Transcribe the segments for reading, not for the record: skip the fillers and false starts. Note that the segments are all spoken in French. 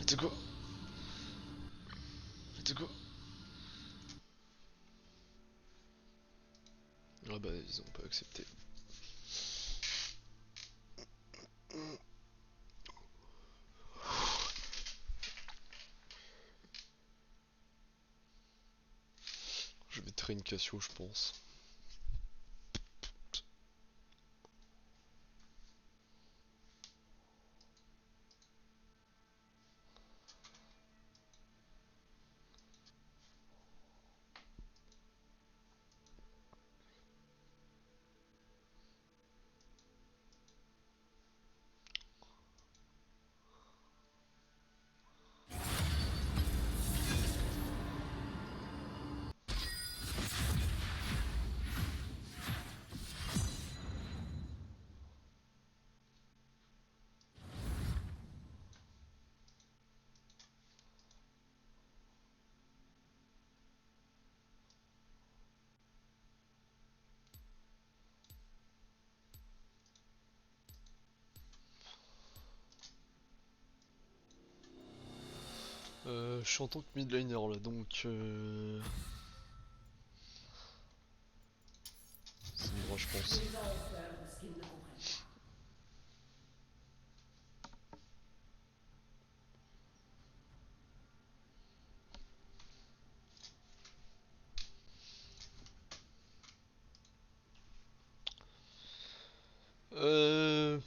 Faites quoi? Faites quoi? Ah bah ils ont pas accepté. Je mettrai une Casio je pense. Je suis en tant que midliner là donc c'est le droit je pense. Les gens ont peur de ce qu'ils ne comprennent pas. Euh...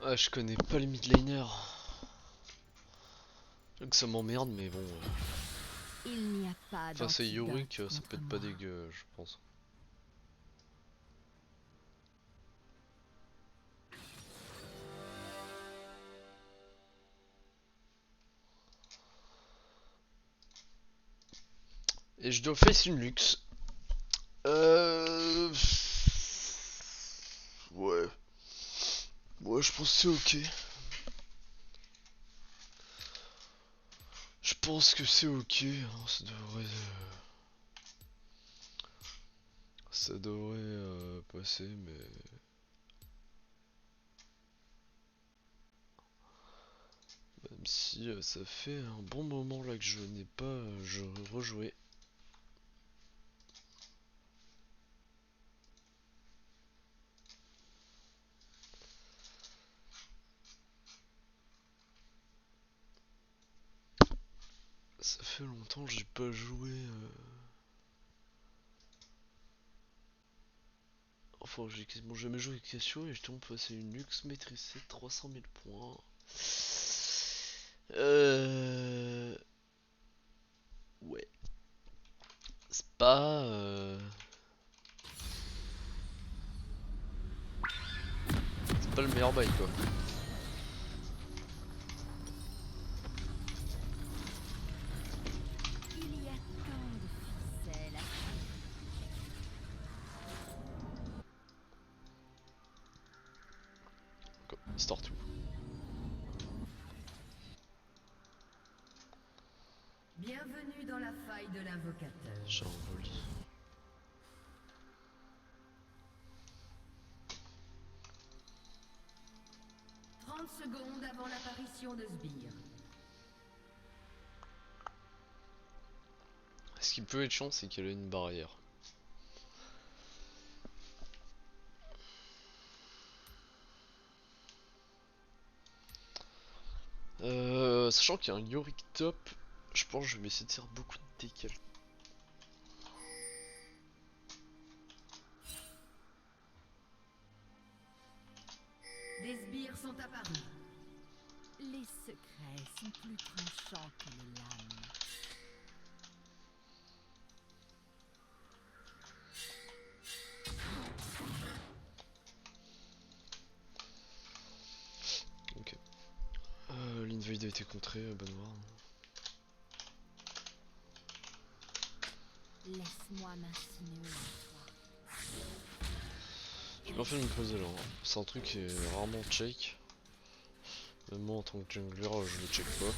Ah je connais pas les midliners. Donc ça m'emmerde mais bon. Il n'y a pas Face à d'antidote Yorick ça peut contre être pas moi. dégueu je pense. Et je dois face une luxe. Euh... Ouais. Ouais je pense que c'est ok. Je pense que c'est ok, hein, ça devrait passer, mais même si ça fait un bon moment là que je n'ai pas rejoué. Ça fait longtemps que j'ai pas joué. Enfin, j'ai quasiment jamais joué avec Casio et je tombe passer une luxe maîtrisée de 300 000 points. Ouais. C'est pas. C'est pas le meilleur bail quoi. Il y a tant de ficelles à Quoi. Start tout. Bienvenue dans la faille de l'invocateur. J'ai un vol. 30 secondes avant l'apparition de Sbire. Ce qui peut être chiant, c'est qu'elle a une barrière. Sachant qu'il y a un Yorick top, je pense que je vais essayer de faire beaucoup de décal. Des sbires sont apparus. les secrets sont plus tranchants que les lames. l'invade a été contré, Benoît. Laisse-moi m'insinuer en toi. J'ai bien fait de me poser là, hein. C'est un truc qui est rarement check. Même moi en tant que jungler, je le check pas.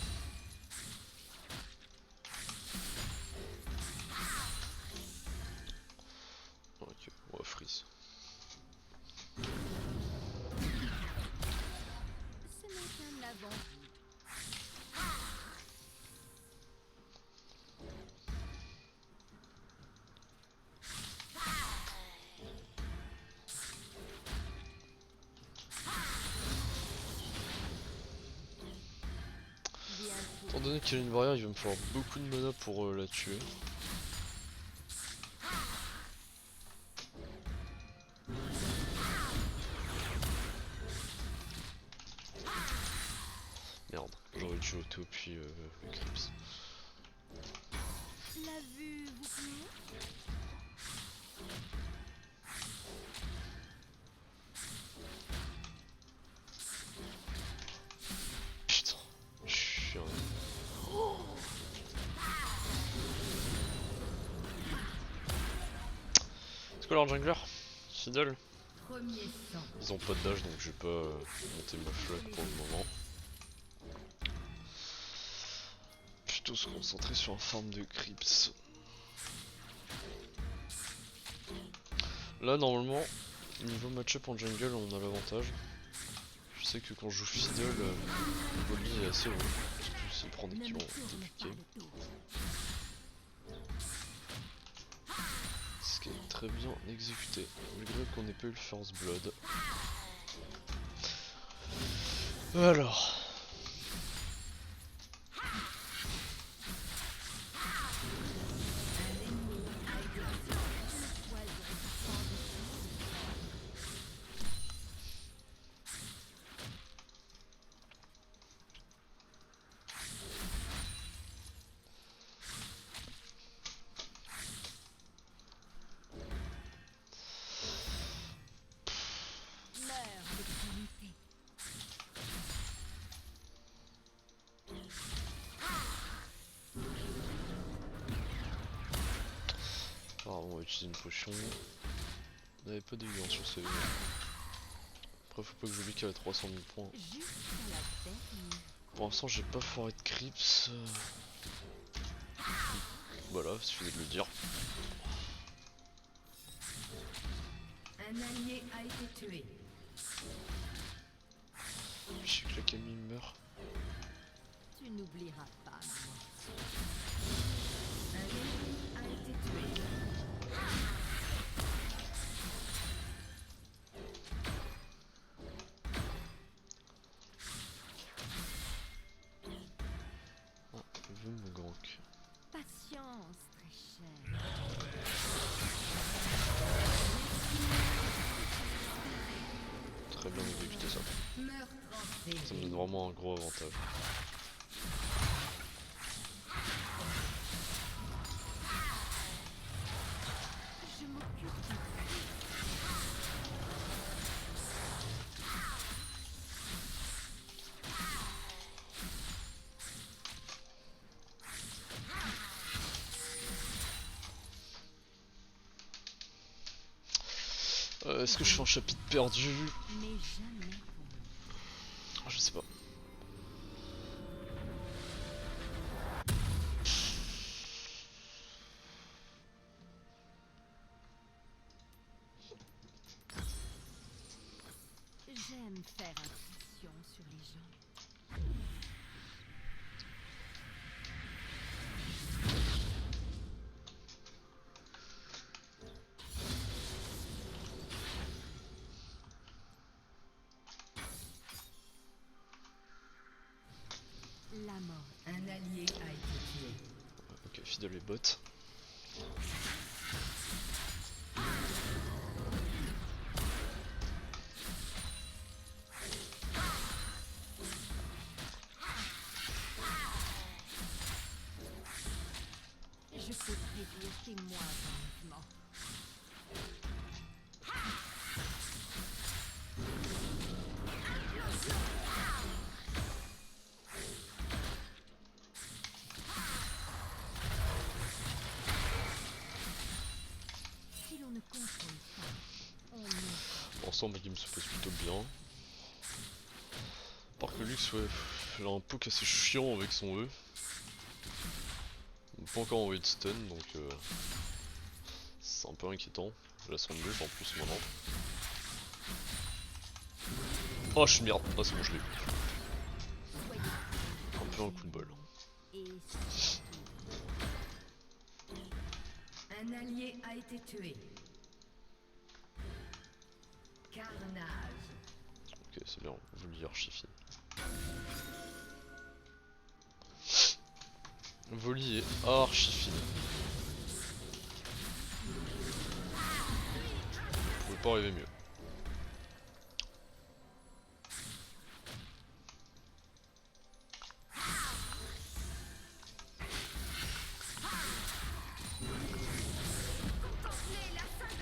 Ok, on va freeze. Ce n'est qu'un avant-goût. Étant donné qu'il y a une barrière, il va me falloir beaucoup de mana pour la tuer. Merde, j'aurais dû auto puis le Crips. La vue vous plaît? Putain, je suis un... C'est quoi leur jungler? Fiddle? Premier sang. Ils ont pas de dash donc je vais pas monter ma flotte pour le moment. Plutôt se concentrer sur un farm de Crips. Là normalement, niveau match-up en jungle on a l'avantage. Je sais que quand je joue Fiddle, le volley est assez long. Parce que s'il prend des kills en début de game. Ce qui est très bien exécuté, malgré qu'on n'ait pas eu le first blood. Alors... L'heure de priorité. Alors on va utiliser une potion. On n'avait pas d'aiguillon sur ce. Après faut pas que j'oublie qu'elle a 300 000 points. Jusqu'à la dernière. Pour l'instant j'ai pas foiré de Crips. Voilà, il suffisait de le dire. Un allié a été tué. Je sais que la Camille meurt. Tu n'oublieras pas, moi. Un ennemi a été tué. Ah, je veux me gank. Patience, très cher. Très bien exécuté ça. Meurtre en série. Ça me donne vraiment un gros avantage. Je m'occupe de Est-ce que je fais un chapitre perdu? mais jamais pour moi. Je sais pas. J'aime faire impression sur les gens. La mort. Un allié a été tué. Ok, Fiddle et bot. Je peux réduire tes moindres mouvements. l'instant ma game se passe plutôt bien. Par que Lux, ouais, il a un poke assez chiant avec son E. Il n'a pas encore envoyé de stun donc c'est un peu inquiétant. J'ai la sonde gauche en plus maintenant. Oh je suis une merde, ah c'est bon je l'ai eu. Un peu un coup de bol. Un allié a été tué. Carnage. Ok c'est bien, vous le archifie. Voli est archi-fini. Vous pouvez pas arriver mieux.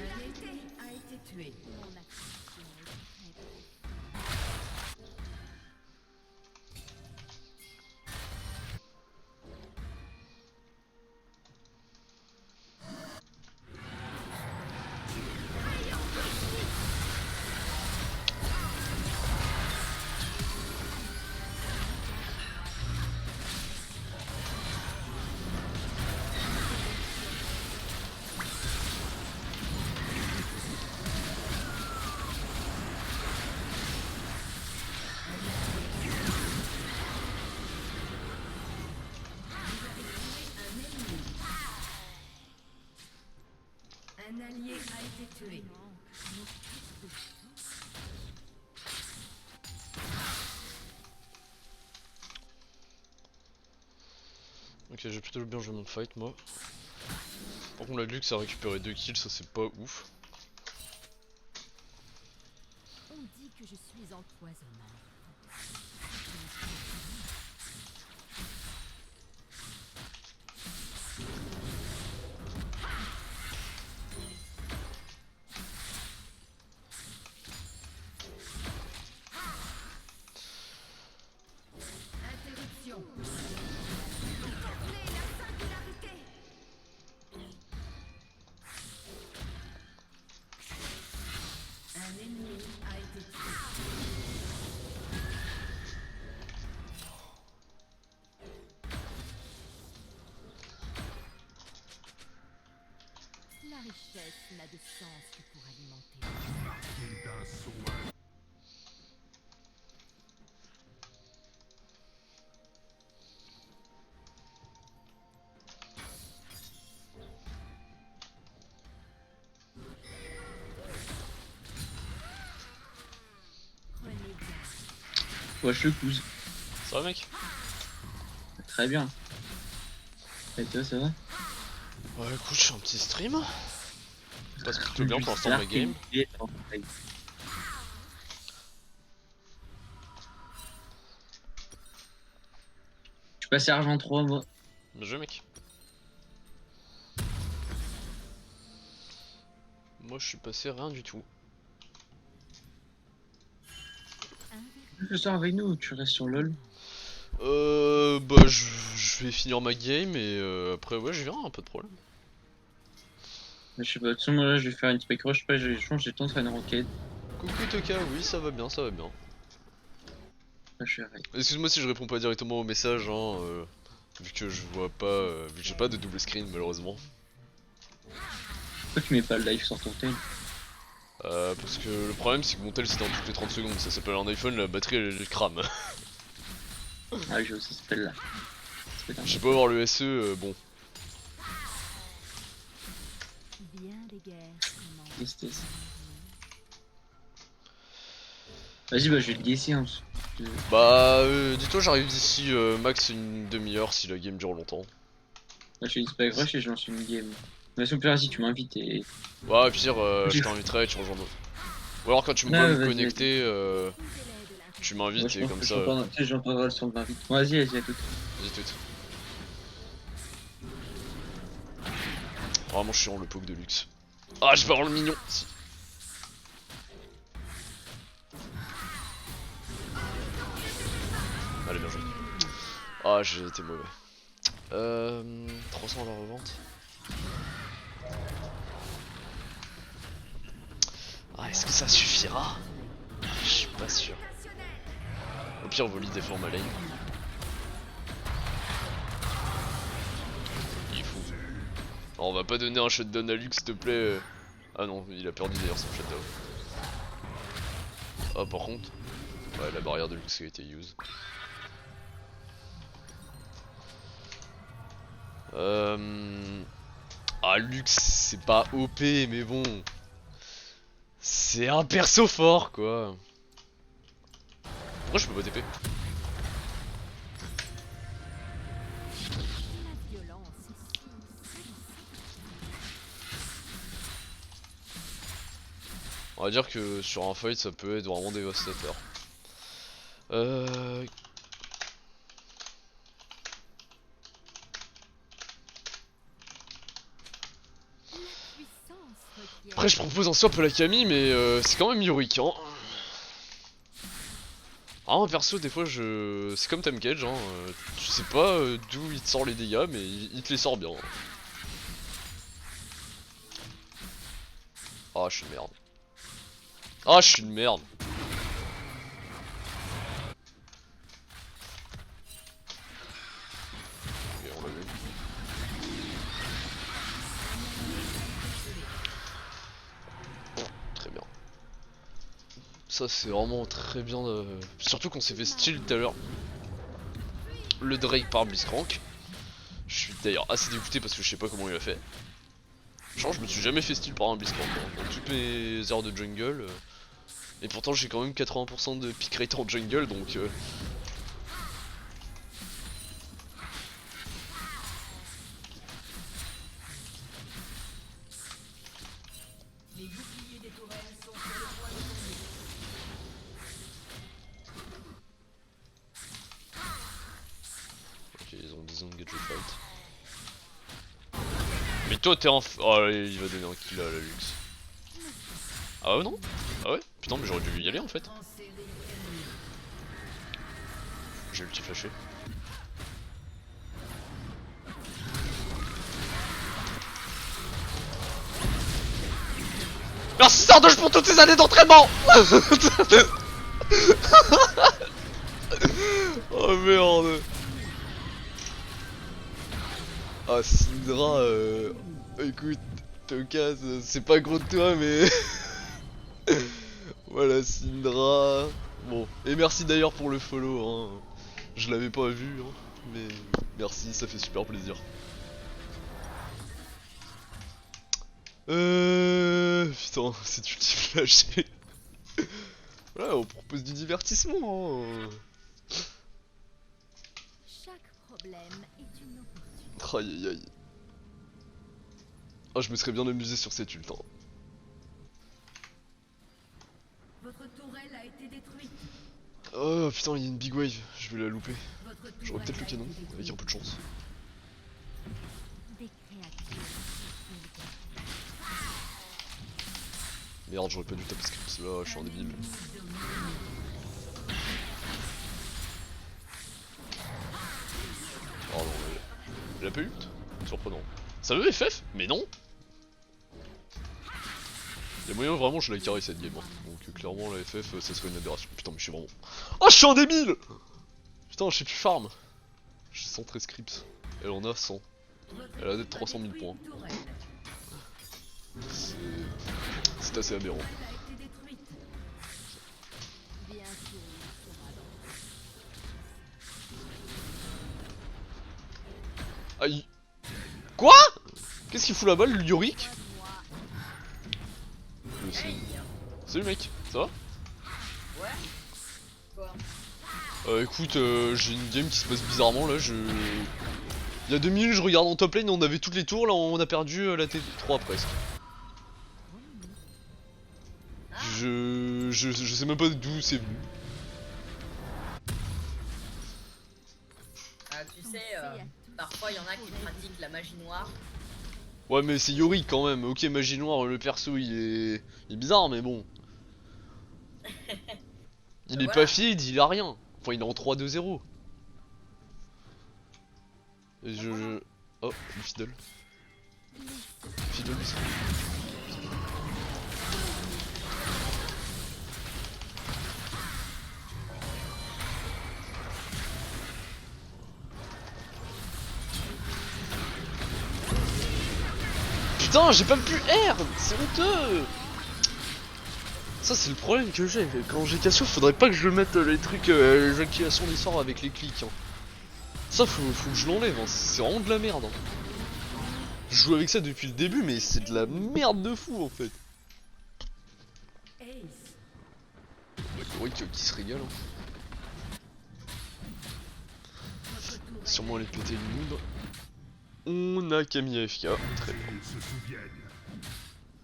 Un ennemi a été tué. Un allié a été tué. Ok j'ai plutôt bien joué mon fight moi. Par contre la Lux a récupéré 2 kills, ça c'est pas ouf. On dit que je suis empoisonnant. Interruption. Contemplez la singularité. Un ennemi a été tué. La richesse n'a de sens que pour alimenter. Prenez garde. Ouais, je te pousse. Ça va mec? Très bien. Et toi, ça va? Ouais écoute je fais un petit stream. Ça passe plutôt bien pour l'instant ma game. Je suis passé argent 3 moi. Bien joué mec. Moi je suis passé rien du tout. Je sors avec nous, tu restes sur LoL. Bah je vais finir ma game et après ouais je viens, un peu de problème. Mais je sais pas, de toute façon, moi là, je vais faire une spec rush, pas, je pense j'ai le temps de faire une roquette. Coucou Toka, oui ça va bien, ça va bien. Là, je suis arrêté. Excuse-moi si je réponds pas directement au message, hein, vu que je vois pas, vu que j'ai pas de double screen malheureusement. Pourquoi tu mets pas le live sur ton tel? Parce que le problème c'est que mon tel c'est dans toutes les 30 secondes, ça s'appelle un iPhone, la batterie elle crame. Ah, je sais, ça s'appelle là. J'ai beau avoir le SE, bon. Bien des guerres commencent. Tristesse. Vas-y, bah je vais le guesser hein. Bah dis-toi j'arrive d'ici max une demi-heure si la game dure longtemps. Là, je fais une spec rush et je lance une game. Mais si vas-y, tu m'invites et. Ouais au pire je t'inviterai et tu rejoins moi. Ou alors quand tu me vois Ouais, me vas-y, connecter, tu Moi, m'invites je et pense comme que ça. j'entendrai le son de l'invite. Vas-y, vas-y, à tout. Vas-y tout. Vraiment chiant le poke de luxe. Ah je vais avoir le mignon si. Allez bien joué. Ah j'ai été mauvais. 300 à la revente. Ah, est-ce que ça suffira? Je suis pas sûr. Au pire, Voli défend ma lane. Il est fou. Alors, on va pas donner un shutdown à Lux, s'il te plaît. Ah non, il a perdu d'ailleurs son shutdown. Ah, par contre, ouais, la barrière de Lux a été use. Ah, Lux, c'est pas OP, mais bon. C'est un perso fort, quoi. Pourquoi je peux pas TP? La violence est si On va dire que sur un fight, ça peut être vraiment dévastateur. puissance requiert. Après, je propose en swap la Camille, mais c'est quand même Yorick, hein. Ah, un perso, des fois, c'est comme Temcage, hein. Tu sais pas d'où il te sort les dégâts, mais il te les sort bien. Ah, je suis une merde. Ah, je suis une merde. Ok, on l'a vu. Très bien. Ça, c'est vraiment très bien. Surtout qu'on s'est fait style tout à l'heure. Le Drake par Blitzcrank. Je suis d'ailleurs assez dégoûté parce que je sais pas comment il a fait. Genre, je me suis jamais fait style par un Blitzcrank hein, dans toutes mes heures de jungle. Et pourtant, j'ai quand même 80% de pick rate en jungle donc. Ok, ils ont disengage le fight. Mais toi, t'es en. Oh, il va donner un kill à la Lux. Ah ouais, non? Ah ouais? Putain, mais j'aurais dû y aller en fait. J'ai ulti flashé. Merci Sardoche pour toutes ces années d'entraînement. Oh merde. Ah Syndra, écoute, te casse, c'est pas gros de toi mais... Voilà Syndra. Bon, et merci d'ailleurs pour le follow, hein. Je l'avais pas vu, hein, mais merci, ça fait super plaisir. Putain, c'est ulti flashé. Voilà, on propose du divertissement, hein. Chaque problème est une opportunité. Aïe aïe aïe. Ah, je me serais bien amusé sur cette ult, hein. Votre tourelle a été détruite. Oh putain, il y a une big wave, je vais la louper. Votre J'aurais peut-être le tourelle a canon, été détruite. avec un peu de chance. Des créatures. Merde, j'aurais pas dû taper script là, je suis un débile. Oh non, elle a pas ult? Surprenant. Ça veut FF? Mais non! Y'a moyen vraiment je la carry cette game, hein. Donc clairement la FF ça serait une aberration. Putain mais je suis vraiment... Oh je suis un débile! Putain je sais plus farm. J'ai 113 scripts. Elle en a 100. Elle a des 300 000 points. C'est assez aberrant. A été détruite. Bien sûr, il sera dans Aïe! Quoi? Qu'est-ce qu'il fout là-bas le Yorick? Salut mec, ça va? Ouais. Quoi? Écoute, j'ai une game qui se passe bizarrement là, Il y a 2 minutes je regarde en top lane, on avait toutes les tours, là on a perdu la T3 presque. Je sais même pas d'où c'est venu. Ah, tu sais, parfois il y en a qui pratiquent la magie noire. Ouais mais c'est Yorick quand même, ok magie noire, le perso il est bizarre mais bon. Il est Voilà. pas field, il a rien. Enfin il est en 3-2-0. Et Oh, le fiddle. Fiddle. putain, j'ai pas pu R. C'est honteux. Ça c'est le problème que j'ai. Quand j'ai Cassio, faudrait pas que je mette les trucs, les activations des sorts avec les clics. Hein. Ça faut que je l'enlève, hein. C'est vraiment de la merde. Hein. Je joue avec ça depuis le début, mais c'est de la merde de fou en fait. Yorick qui se régale. Hein. Sûrement aller péter le monde. On a Camille AFK, très bien.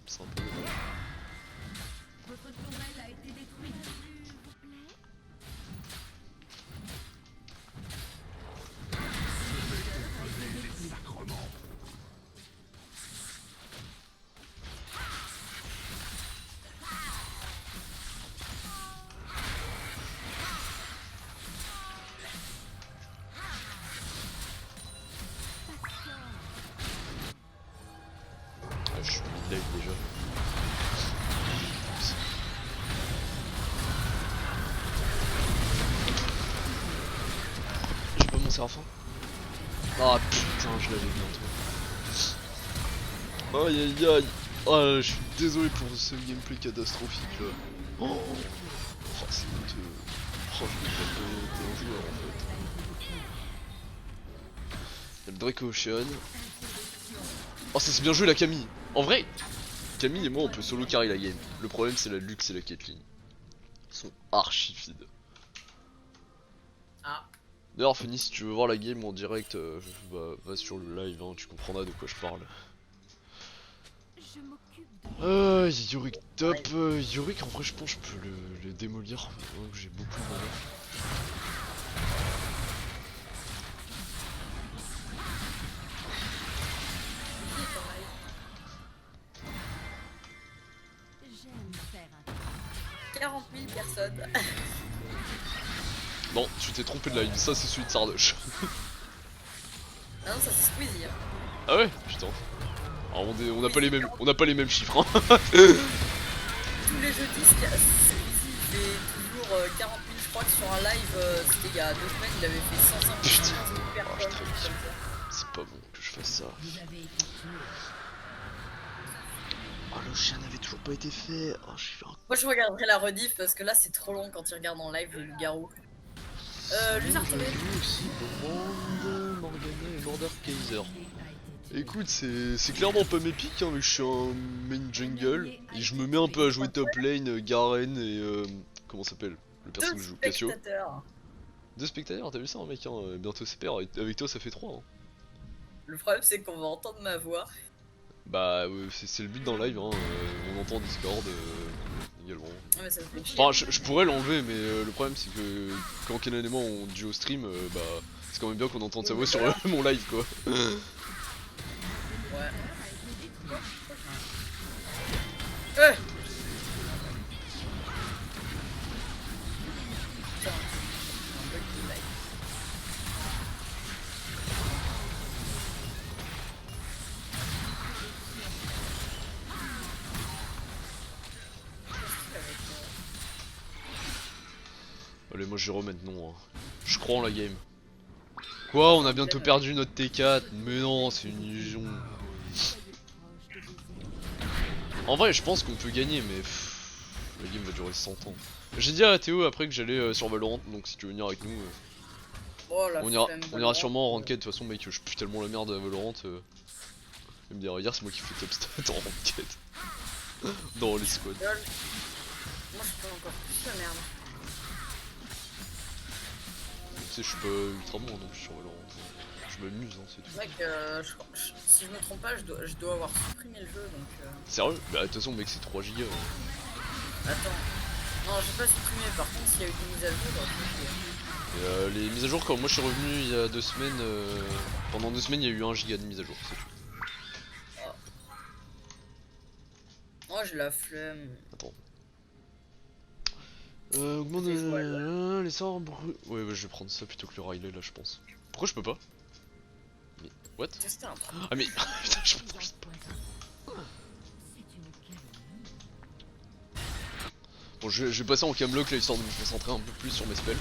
C'est un peu dommage. Votre tourelle a été détruite. Ah, je suis mid-life déjà. J'ai pas mon Séraphin. Ah putain, je l'avais bientôt. Aïe aïe aïe. Ah, je suis désolé pour ce gameplay catastrophique là. Oh, c'est honteux. Oh, je l'ai pas fait un joueur en fait. Y'a le Draco Ocean. Oh, ça c'est bien joué la Camille. En vrai, Camille et moi on peut solo carry la game. Le problème c'est la Lux et la Caitlyn. Ils sont archi feed. Ah. D'ailleurs Fanny, si tu veux voir la game en direct, va sur le live, hein, tu comprendras de quoi je parle. Je m'occupe de... Yorick top. Yorick en vrai je pense que je peux le démolir. J'ai beaucoup de mana. J'aime faire un 40 000 personnes. Non, tu t'es trompé de live, ça c'est celui de Sardoche. Ah non, ça c'est Squeezie. Hein. Ah ouais, putain. Alors on n'a pas les mêmes, chiffres. Hein. Tous les jeudis, Squeezie fait toujours 40 000, je crois que sur un live, c'était il y a 2 semaines, il avait fait 150 000 Putain. personnes. Oh, comme ça. C'est pas bon que je fasse ça. Vous avez été tué. Oh le chien n'avait toujours pas été fait. Oh je suis un... Moi je regarderai la rediff parce que là c'est trop long quand tu regardes en live le loup-garou. Luzard TV. J'ai vu aussi Brand, Morgana et Border Kaiser. Écoute, c'est clairement pas mes pics, hein, mais je suis un main jungle et je me mets un peu à jouer top lane, Garen et comment s'appelle le perso que je joue, Cassio. Spectateurs. 2 spectateurs, t'as vu ça, hein, mec, hein, bientôt c'est pair, avec toi ça fait 3. Hein. Le problème c'est qu'on va entendre ma voix. Bah, c'est le but dans live, hein, on entend Discord également. Ouais, mais ça me fait chier. Enfin, je pourrais l'enlever, mais le problème c'est que quand Kenan et moi on duo stream, bah, c'est quand même bien qu'on entende sa voix sur mon live, quoi. Ouais. Putain, un bug de live. Allez, moi j'irai maintenant. Hein. Je crois en la game. Quoi, on a bientôt perdu notre T4? Mais non, c'est une illusion. En vrai, je pense qu'on peut gagner, mais la game va durer 100 ans. J'ai dit à Théo après que j'allais sur Valorant, donc si tu veux venir avec nous, Oh, la on flemme ira Valorant. sûrement en ranked. De toute façon, mec, je pue tellement la merde à Valorant. Il me dit, regarde, c'est moi qui fais top stat en ranked. Dans les squads. Lol. Moi je peux encore plus la merde. Tu sais, je suis pas ultra bon donc je suis sur Valorant. Je m'amuse, hein, c'est tout. Mec, si je me trompe pas, je dois avoir supprimé le jeu donc. Sérieux? Bah, de toute façon, mec, c'est 3 gigas. Attends. Non, j'ai pas supprimé, par contre, s'il y a eu des mises à jour, Et, les mises à jour, quand moi je suis revenu il y a 2 semaines, pendant 2 semaines, il y a eu 1 giga de mise à jour, c'est tout. moi j'ai la flemme. Attends. Augmente C'est jouable, les sorts brûlés. Ouais, je vais prendre ça plutôt que le Riley là, je pense. Pourquoi je peux pas? Mais, what? Tester un truc. Ah, mais putain, je peux pas. C'est une calomnie. Bon, je vais passer en camlock là, histoire de me concentrer un peu plus sur mes spells.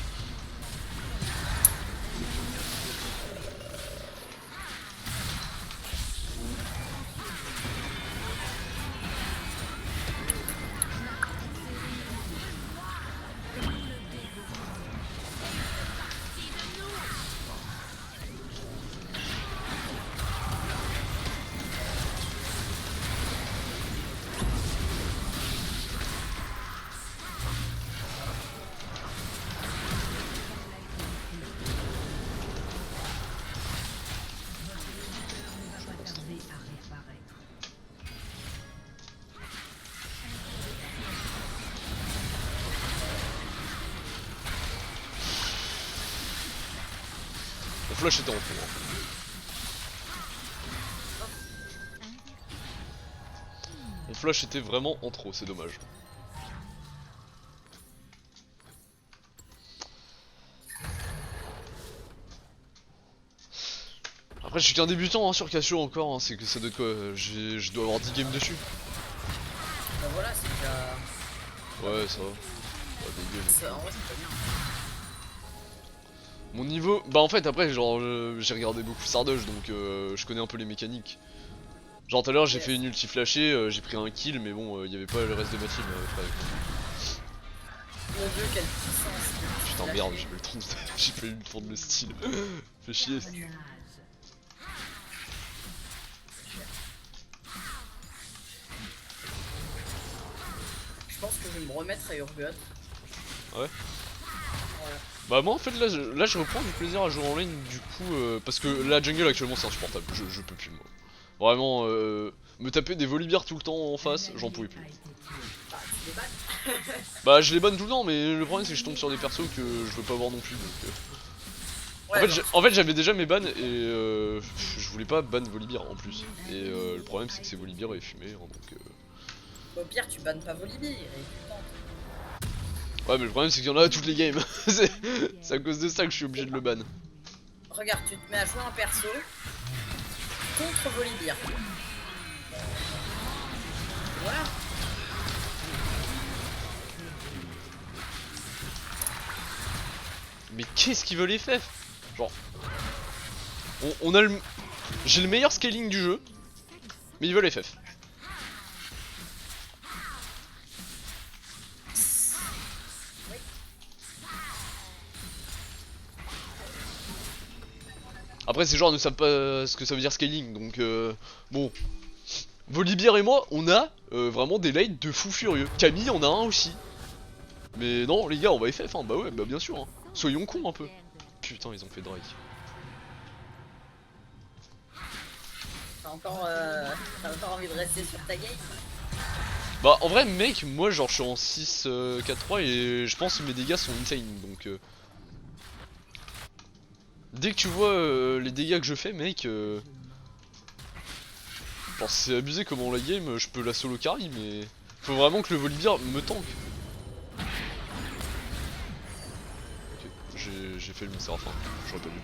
Mon flash était en trop. Hein. Mon flash était vraiment en trop, c'est dommage. Après je suis qu'un débutant hein, sur Cassio encore, hein, c'est que ça doit être quoi, je dois avoir 10 games dessus. Bah voilà, c'est déjà. Ouais ça va. Pas dégueu. Ça, en vrai, c'est pas bien. Mon niveau, bah en fait après genre j'ai regardé beaucoup Sardoche donc je connais un peu les mécaniques. Genre tout à l'heure j'ai fait une ulti flashée, j'ai pris un kill mais bon il y avait pas le reste de ma team avec moi. Mon dieu, quelle puissance. Putain merde j'ai pas eu le temps de... j'ai pas eu le temps de le style. Fais chier. Je pense que je vais me remettre à Urgot. Ouais. Ouais. Bah moi en fait là je reprends du plaisir à jouer en lane du coup parce que la jungle actuellement c'est insupportable, je peux plus moi. Vraiment me taper des volibears tout le temps en face, j'en pouvais plus. Bah, tu les bannes. Bah je les banne tout le temps mais le problème c'est que je tombe sur des persos que je veux pas voir non plus donc Ouais, en fait j'avais déjà mes bans et je voulais pas ban volibear en plus. Et le problème c'est que ces volibears est fumé hein, donc au pire, tu bannes pas Volibear et tu tentes. ouais mais le problème c'est qu'il y en a à toutes les games. C'est à cause de ça que je suis obligé de le ban. Regarde, tu te mets à jouer un perso contre Volibear. Voilà. Mais qu'est-ce qu'ils veulent les FF? Genre on a le... J'ai le meilleur scaling du jeu, mais ils veulent FF. Après ces joueurs ne savent pas ce que ça veut dire scaling, donc bon. Volibear et moi, on a vraiment des lates de fou furieux. Camille en a un aussi. Mais non les gars, on va FF, hein. Bah ouais, bah bien sûr. Hein. Soyons cons un peu. Putain, ils ont fait Drake. T'as encore envie de rester sur ta game? Bah en vrai mec, moi genre je suis en 6-4-3 et je pense que mes dégâts sont insane donc dès que tu vois les dégâts que je fais mec genre c'est abusé comment la game, je peux la solo carry mais faut vraiment que le Volibear me tank. Ok, j'ai fait le Séraphin, j'aurais pas dû.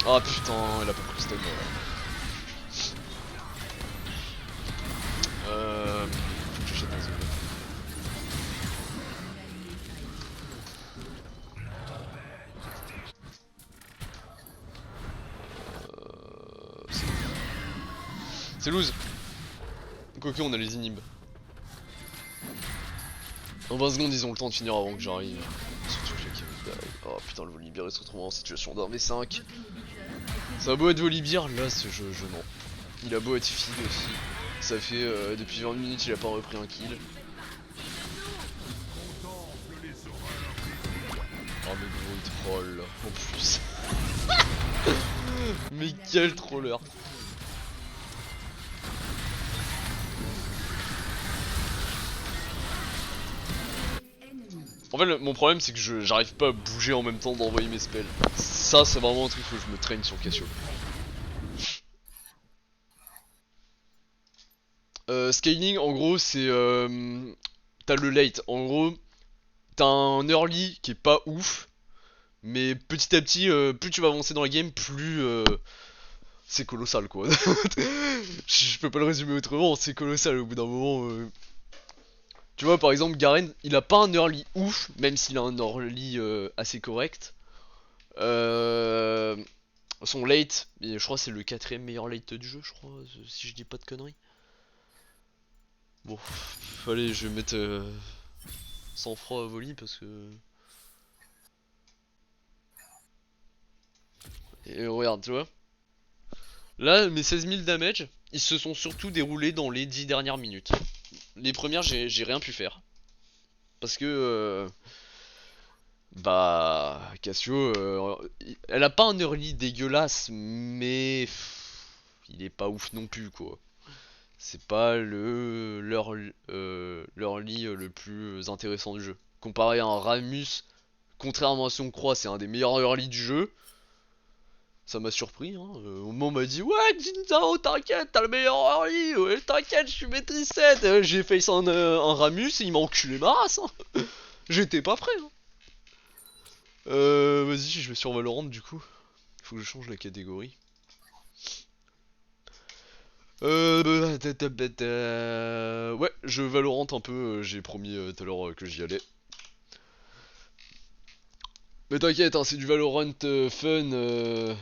Ah putain, elle a pas pris le stun. Faut que j'achète un zone. C'est loose. Quoique on a les inhibs. En 20 secondes ils ont le temps de finir avant que j'arrive. Surtout que j'ai Kevin. Oh putain le Volibear il se retrouve en situation d'un V5. Ça a beau être Volibear, là ce jeu non. Il a beau être feed aussi. Ça fait depuis 20 minutes il a pas repris un kill. Oh mais gros il troll en plus. Mais quel troller. En fait mon problème c'est que j'arrive pas à bouger en même temps d'envoyer mes spells. Ça c'est vraiment un truc que je me traîne sur Cassio. Scaling en gros c'est t'as le late. En gros t'as un early qui est pas ouf. Mais petit à petit plus tu vas avancer dans la game plus c'est colossal quoi. Je peux pas le résumer autrement, c'est colossal au bout d'un moment. Tu vois par exemple Garen, il a pas un early ouf, même s'il a un early assez correct. Son late, je crois que c'est le quatrième meilleur late du jeu, je crois, si je dis pas de conneries. Bon, allez, je vais mettre sans froid à volley parce que... Et regarde, tu vois. Là, mes 16 000 damage, ils se sont surtout déroulés dans les 10 dernières minutes. Les premières, j'ai rien pu faire. Parce que... bah... Cassio, elle a pas un early dégueulasse, mais... il est pas ouf non plus, quoi. C'est pas l'early le plus intéressant du jeu. comparé à un Ramus, contrairement à ce qu'on croit, c'est un des meilleurs early du jeu. Ça m'a surpris, hein. Au moment on m'a dit ouais Jinzao t'inquiète t'as le meilleur early, ouais t'inquiète je suis maîtrise 7. J'ai face un Ramus et il m'a enculé ma race, hein. J'étais pas prêt, hein. Vas-y je vais sur Valorant du coup. Faut que je change la catégorie. Ouais, je Valorant un peu, j'ai promis tout à l'heure que j'y allais. Mais t'inquiète, hein, c'est du Valorant fun.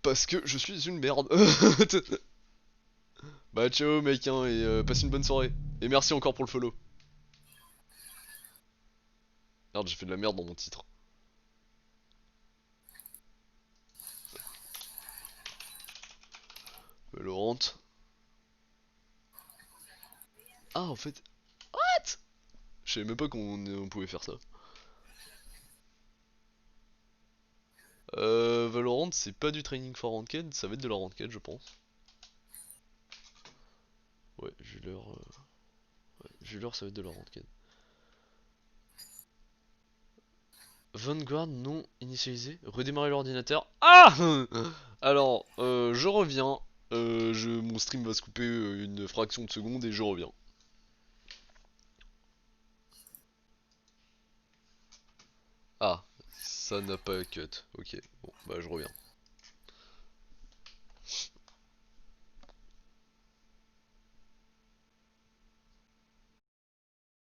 Parce que je suis une merde. Bah ciao mec, hein, et passe une bonne soirée. Et merci encore pour le follow. Merde, j'ai fait de la merde dans mon titre. Valorant. Ah en fait... What? Je savais même pas qu'on pouvait faire ça. Valorant c'est pas du training for ranked, ça va être de la ranked je pense. Ouais, vu l'heure... Ouais, vu l'heure ça va être de la ranked. Vanguard non initialisé, redémarrer l'ordinateur. Ah alors, je reviens. Mon stream va se couper une fraction de seconde et je reviens. Ah, ça n'a pas cut. Ok, bon, bah je reviens.